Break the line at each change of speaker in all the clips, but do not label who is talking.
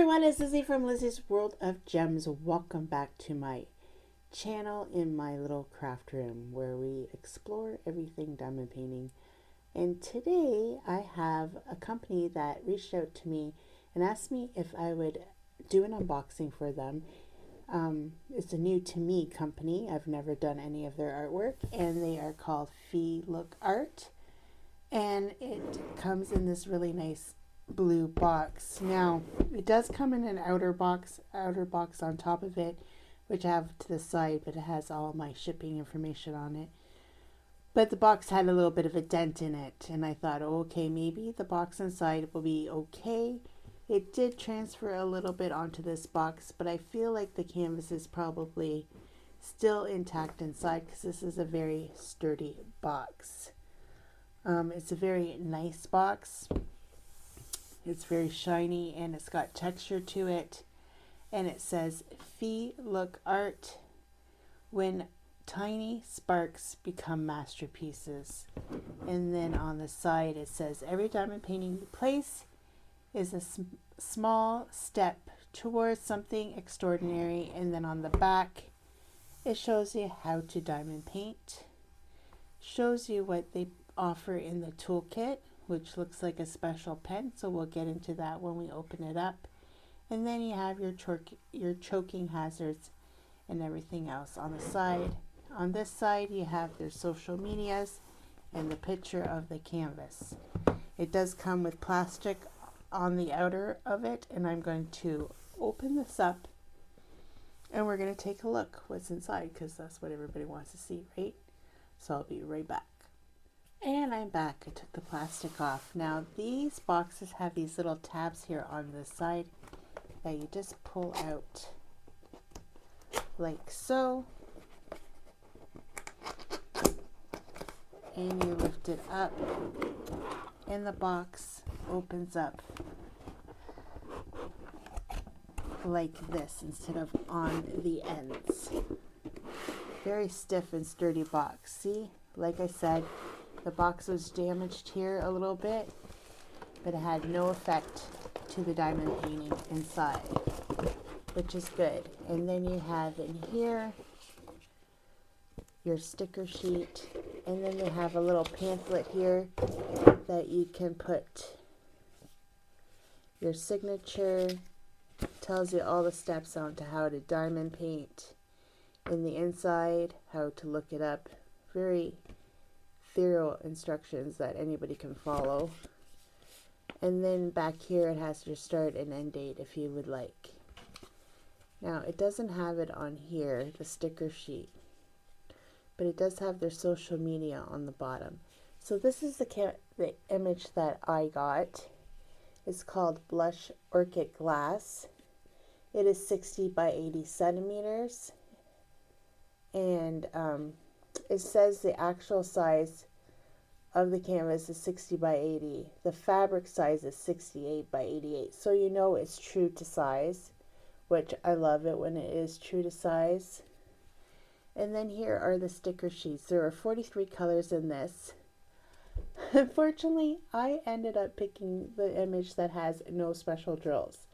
everyone, it's Lizzie from Lizzie's World of Gems. Welcome back to my channel in my little craft room where we explore everything diamond painting. And today I have a company that reached out to me and asked me if I would do an unboxing for them. It's a new to me company. I've never done any of their artwork, and they are called Feelook Art. And it comes in this really nice blue box. Now it does come in an outer box on top of it, which I have to the side, but it has all my shipping information on it. But the box had a little bit of a dent in it, and I thought, oh, okay, maybe the box inside will be okay. It did transfer a little bit onto this box, but I feel like the canvas is probably still intact inside because this is a very sturdy box. It's a very nice box. It's very shiny and it's got texture to it. And it says, Feelook Art, when tiny sparks become masterpieces. And then on the side it says, every diamond painting you place is a small step towards something extraordinary. And then on the back it shows you how to diamond paint. Shows you what they offer in the toolkit, which looks like a special pen, so we'll get into that when we open it up. And then you have your choking hazards and everything else on the side. On this side you have their social medias and the picture of the canvas. It does come with plastic on the outer of it, and I'm going to open this up and we're going to take a look what's inside, because that's what everybody wants to see, right? So I'll be right back. And I'm back. I took the plastic off. Now these boxes have these little tabs here on the side that you just pull out like so, and you lift it up and the box opens up like this instead of on the ends. Very stiff and sturdy box. See, like I said, the box was damaged here a little bit, but it had no effect to the diamond painting inside, which is good. And then you have in here your sticker sheet, and then they have a little pamphlet here that you can put your signature. Tells you all the steps on to how to diamond paint. In the inside, how to look it up. Very thorough instructions that anybody can follow. And then back here it has your start and end date if you would like. Now it doesn't have it on here, the sticker sheet, but it does have their social media on the bottom. So this is the image that I got. It's called Blush Orchid Glass. It is 60 by 80 centimeters, and it says the actual size of the canvas is 60 by 80. The fabric size is 68 by 88. So you know it's true to size, which I love it when it is true to size. And then here are the sticker sheets. There are 43 colors in this. Unfortunately, I ended up picking the image that has no special drills.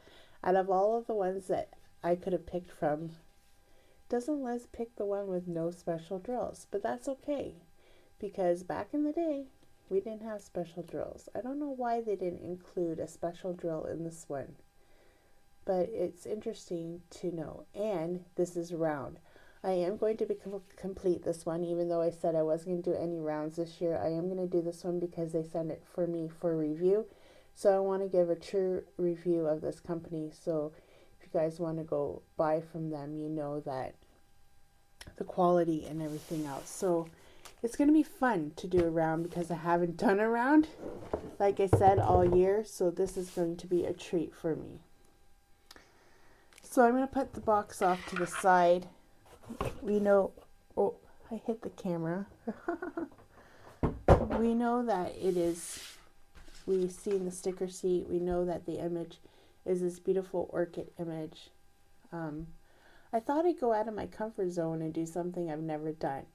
Out of all of the ones that I could have picked from, doesn't Liz pick the one with no special drills? But that's okay, because back in the day we didn't have special drills. I don't know why they didn't include a special drill in this one, but it's interesting to know. And this is round. I am going to complete this one, even though I said I wasn't going to do any rounds this year. I am going to do this one because they sent it for me for review. So I want to give a true review of this company. So if you guys want to go buy from them, you know that the quality and everything else. So it's going to be fun to do a round because I haven't done a round, like I said, all year. So this is going to be a treat for me. So I'm going to put the box off to the side. We know, oh, I hit the camera. We know that it is, we see in the sticker sheet, we know that the image is this beautiful orchid image. I thought I'd go out of my comfort zone and do something I've never done.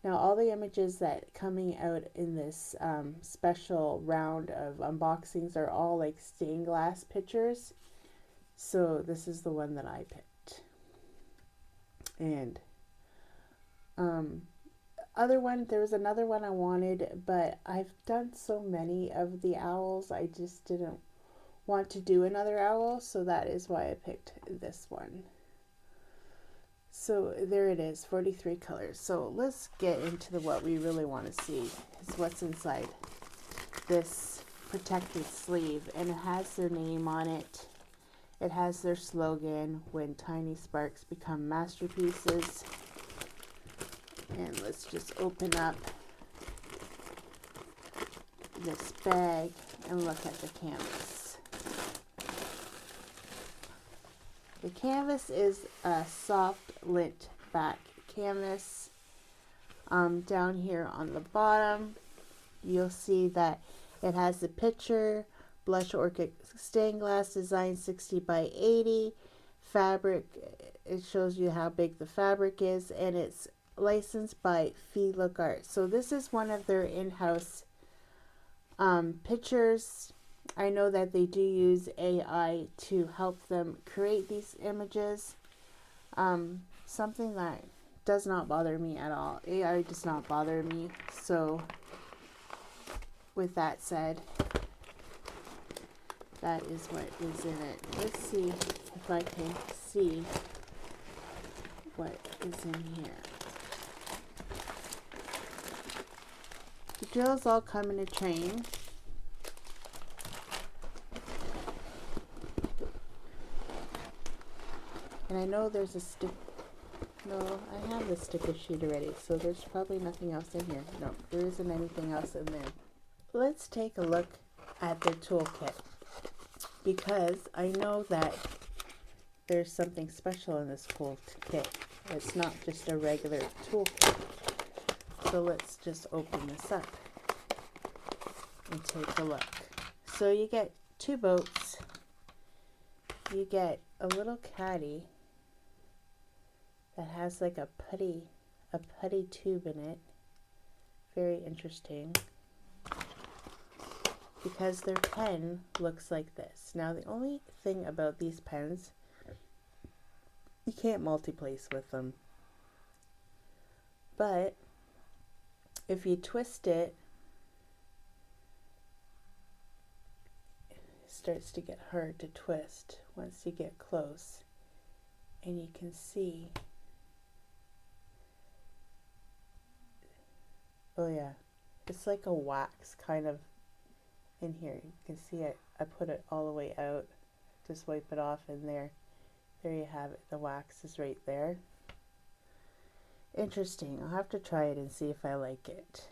Now all the images that coming out in this special round of unboxings are all like stained glass pictures. So this is the one that I picked. And there was another one I wanted, but I've done so many of the owls, I just didn't want to do another owl, so that is why I picked this one. So there it is, 43 colors. So let's get into what we really want to see, is what's inside this protective sleeve. And it has their name on it. It has their slogan, "When tiny sparks become masterpieces." And let's just open up this bag and look at the canvas. The canvas is a soft lint back canvas. Down here on the bottom, you'll see that it has the picture, Blush Orchid stained glass design, 60 by 80. Fabric, it shows you how big the fabric is, and it's licensed by Feelook Art. So this is one of their in-house pictures. I know that they do use AI to help them create these images. Something that does not bother me at all. AI does not bother me. So with that said, that is what is in it. Let's see if I can see what is in here. The drills all come in a train. And I know there's a stick. No, I have the sticker sheet already, so there's probably nothing else in here. No, there isn't anything else in there. Let's take a look at their toolkit, because I know that there's something special in this toolkit. It's not just a regular toolkit. So let's just open this up and take a look. So you get 2 boats. You get a little caddy that has like a putty tube in it. Very interesting. Because their pen looks like this. Now the only thing about these pens, you can't multi-place with them. But if you twist it, it starts to get hard to twist once you get close. And you can see, oh yeah, it's like a wax kind of in here. You can see it. I put it all the way out, just wipe it off, and there you have it. The wax is right there. Interesting. I'll have to try it and see if I like it.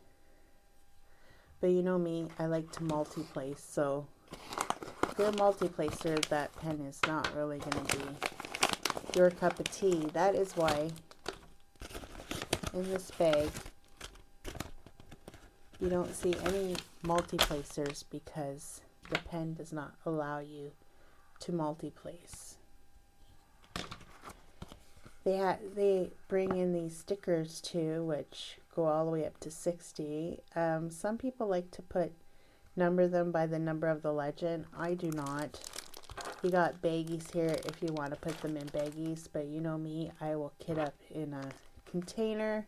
But you know me, I like to multi-place, so if you're a multi-placer, that pen is not really going to be your cup of tea. That is why in this bag you don't see any multi-placers, because the pen does not allow you to multi-place. They bring in these stickers too, which go all the way up to 60. Some people like to number them by the number of the legend. I do not. You got baggies here if you want to put them in baggies, but you know me, I will kit up in a container.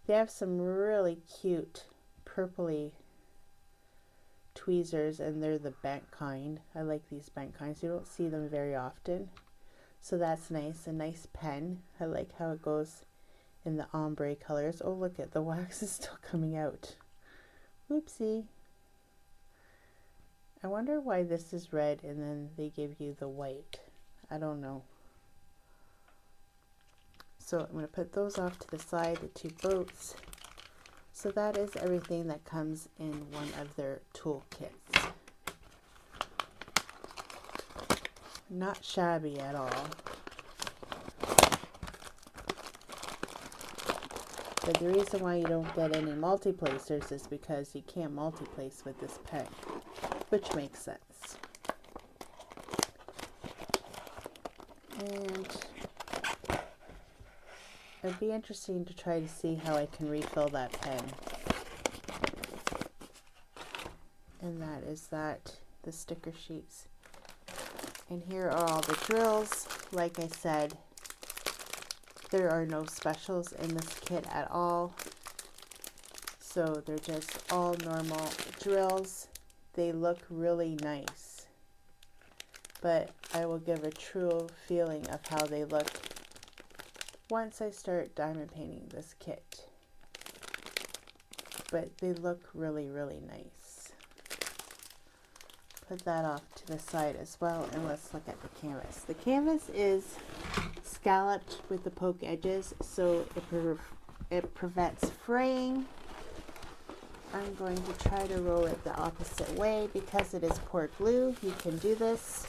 They have some really cute purpley tweezers, and they're the bent kind. I like these bent kinds. You don't see them very often. So that's nice. A nice pen. I like how it goes in the ombre colors. Oh, look at the wax is still coming out. Whoopsie. I wonder why this is red and then they give you the white. I don't know. So I'm going to put those off to the side, the 2 boats. So that is everything that comes in one of their toolkits. Not shabby at all. But the reason why you don't get any multi-placers is because you can't multi-place with this pen, which makes sense. And it'd be interesting to try to see how I can refill that pen. And that is that, the sticker sheets. And here are all the drills. Like I said, there are no specials in this kit at all. So they're just all normal drills. They look really nice. But I will give a true feeling of how they look once I start diamond painting this kit. But they look really, really nice. Put that off to the side as well, and let's look at the canvas. The canvas is scalloped with the poke edges, so it prevents fraying. I'm going to try to roll it the opposite way because it is poured glue. You can do this.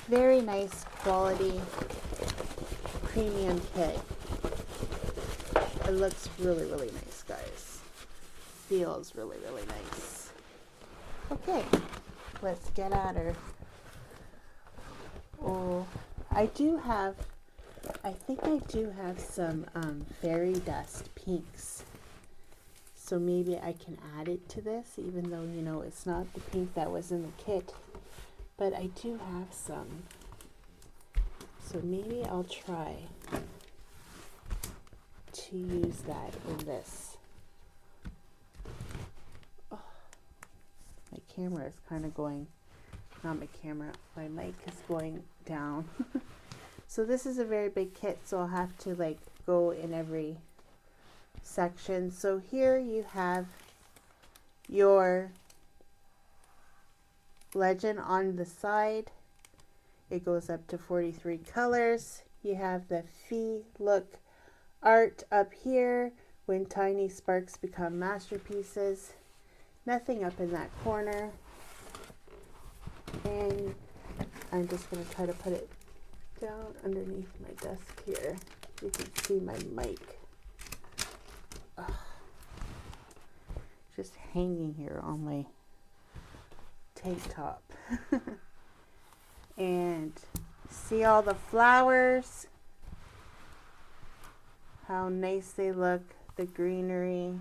Very nice quality premium kit. It looks really, really nice, guys. Feels really, really nice. Okay, let's get at her. Oh, I think I do have some fairy dust pinks. So maybe I can add it to this, even though, you know, it's not the pink that was in the kit. But I do have some. So maybe I'll try to use that in this. Oh, my camera is kind of going, not my camera, my mic is going down. So this is a very big kit, so I'll have to like go in every section. So here you have your legend on the side. It goes up to 43 colors. You have the Feelook Art up here. When tiny sparks become masterpieces. Nothing up in that corner. And I'm just going to try to put it down underneath my desk here. You can see my mic. Ugh. Just hanging here on my tank top. And see all the flowers, how nice they look, the greenery,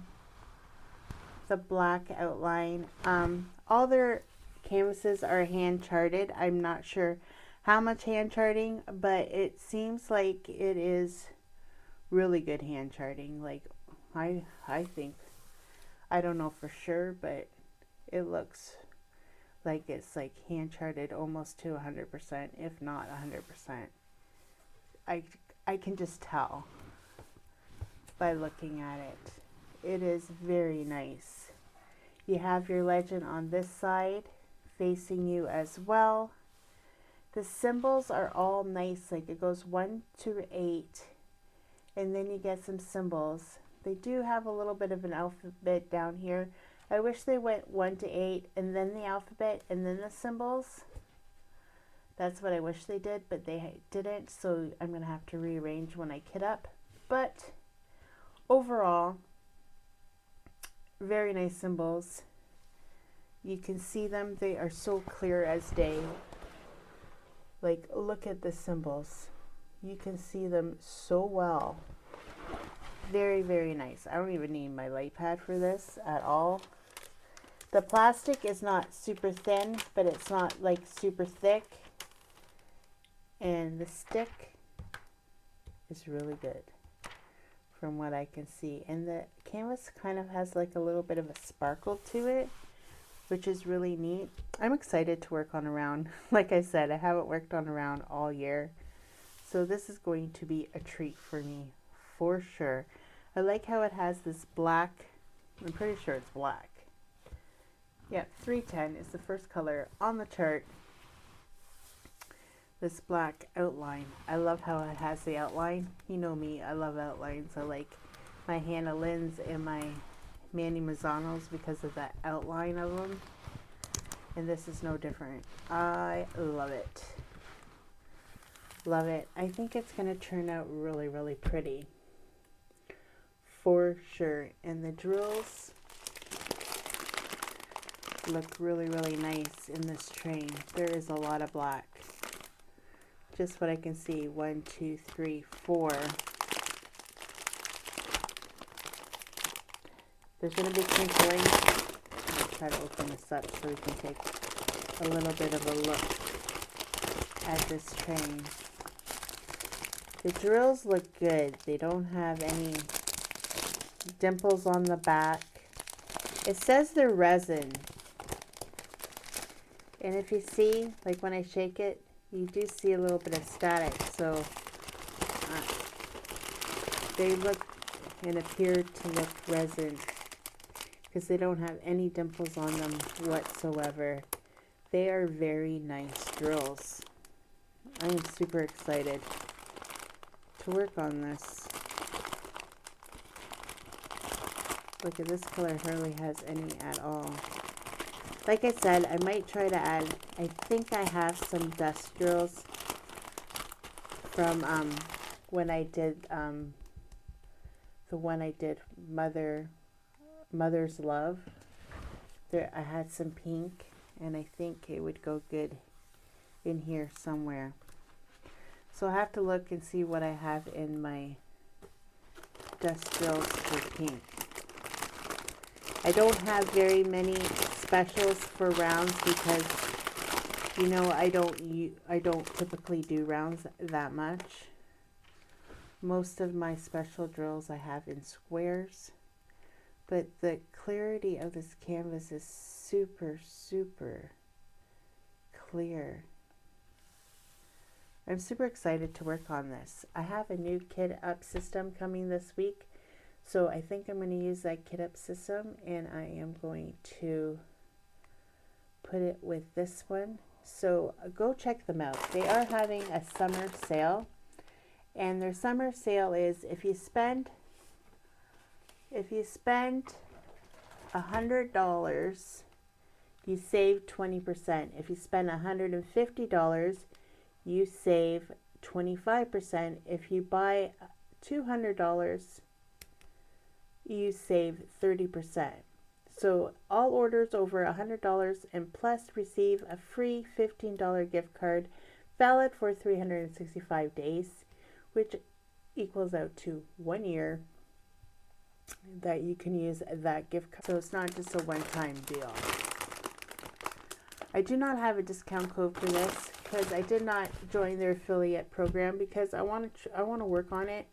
the black outline. All their canvases are hand charted. I'm not sure how much hand charting, but it seems like it is really good hand charting. Like I think, I don't know for sure, but it looks like it's like hand charted almost to 100%, if not 100%. I can just tell by looking at it. It is very nice. You have your legend on this side facing you as well. The symbols are all nice, like it goes 1 to 8, and then you get some symbols. They do have a little bit of an alphabet down here. I wish they went 1 to 8 and then the alphabet and then the symbols. That's what I wish they did, but they didn't, so I'm going to have to rearrange when I kit up. But overall, very nice symbols. You can see them. They are so clear as day. Like, look at the symbols. You can see them so well. Very, very nice. I don't even need my light pad for this at all. The plastic is not super thin, but it's not like super thick. And the stick is really good from what I can see. And the canvas kind of has like a little bit of a sparkle to it, which is really neat. I'm excited to work on a round. Like I said, I haven't worked on a round all year. So this is going to be a treat for me for sure. I like how it has this black, I'm pretty sure it's black. Yep, 310 is the first color on the chart. This black outline. I love how it has the outline. You know me, I love outlines. I like my Hannah Lynn's and my Manny Mazzanos because of that outline of them. And this is no different. I love it. Love it. I think it's going to turn out really, really pretty. For sure. And the drills look really, really nice in this train. There is a lot of black. Just what I can see. 1, 2, 3, 4. There's going to be crinkling. I'll try to open this up so we can take a little bit of a look. at this train. The drills look good. They don't have any dimples on the back. It says they're resin. And if you see, like when I shake it, you do see a little bit of static. So they look and appear to look resin because they don't have any dimples on them whatsoever. They are very nice drills. I am super excited to work on this. Look at this color, hardly has any at all. Like I said, I might try to add, I think I have some dust drills from when I did the one I did Mother's Love. There I had some pink, and I think it would go good in here somewhere. So I'll have to look and see what I have in my dust drills for pink. I don't have very many specials for rounds because, you know, I don't typically do rounds that much. Most of my special drills I have in squares, but the clarity of this canvas is super, super clear. I'm super excited to work on this. I have a new kit up system coming this week, so I think I'm going to use that kit up system, and I am going to put it with this one. So go check them out. They are having a summer sale, and their summer sale is if you spend $100, you save 20%. If you spend $150, you save 25%. If you buy $200, you save 30%. So all orders over $100 and plus receive a free $15 gift card valid for 365 days, which equals out to 1 year that you can use that gift card. So it's not just a one-time deal. I do not have a discount code for this because I did not join their affiliate program because I want to work on it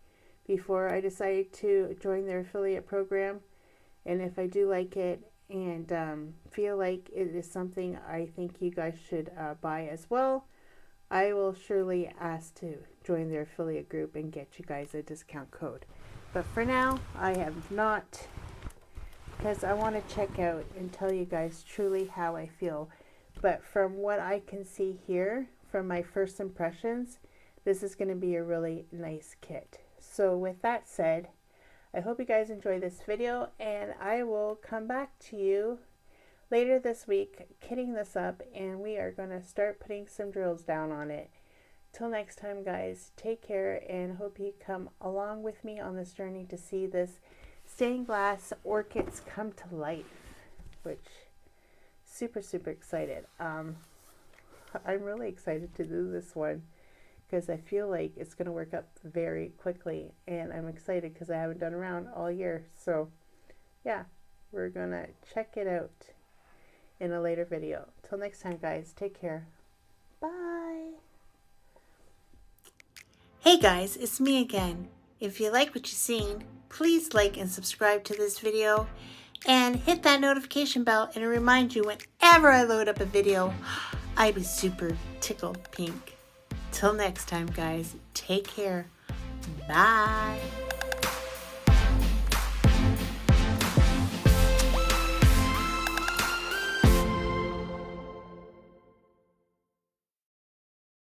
before I decide to join their affiliate program. And if I do like it and feel like it is something I think you guys should buy as well, I will surely ask to join their affiliate group and get you guys a discount code. But for now, I have not, because I want to check out and tell you guys truly how I feel. But from what I can see here, from my first impressions, this is going to be a really nice kit. So with that said, I hope you guys enjoy this video, and I will come back to you later this week kitting this up, and we are going to start putting some drills down on it. Till next time, guys, take care, and hope you come along with me on this journey to see this stained glass orchids come to life, which super excited. I'm really excited to do this one because I feel like it's going to work up very quickly, and I'm excited because I haven't done a round all year. So yeah, we're gonna check it out in a later video. Till next time, guys, take care. Bye. Hey guys, it's me again. If you like what you've seen, please like and subscribe to this video and hit that notification bell, and it reminds you whenever I load up a video. I'd be super tickled pink. Till next time, guys, take care. Bye.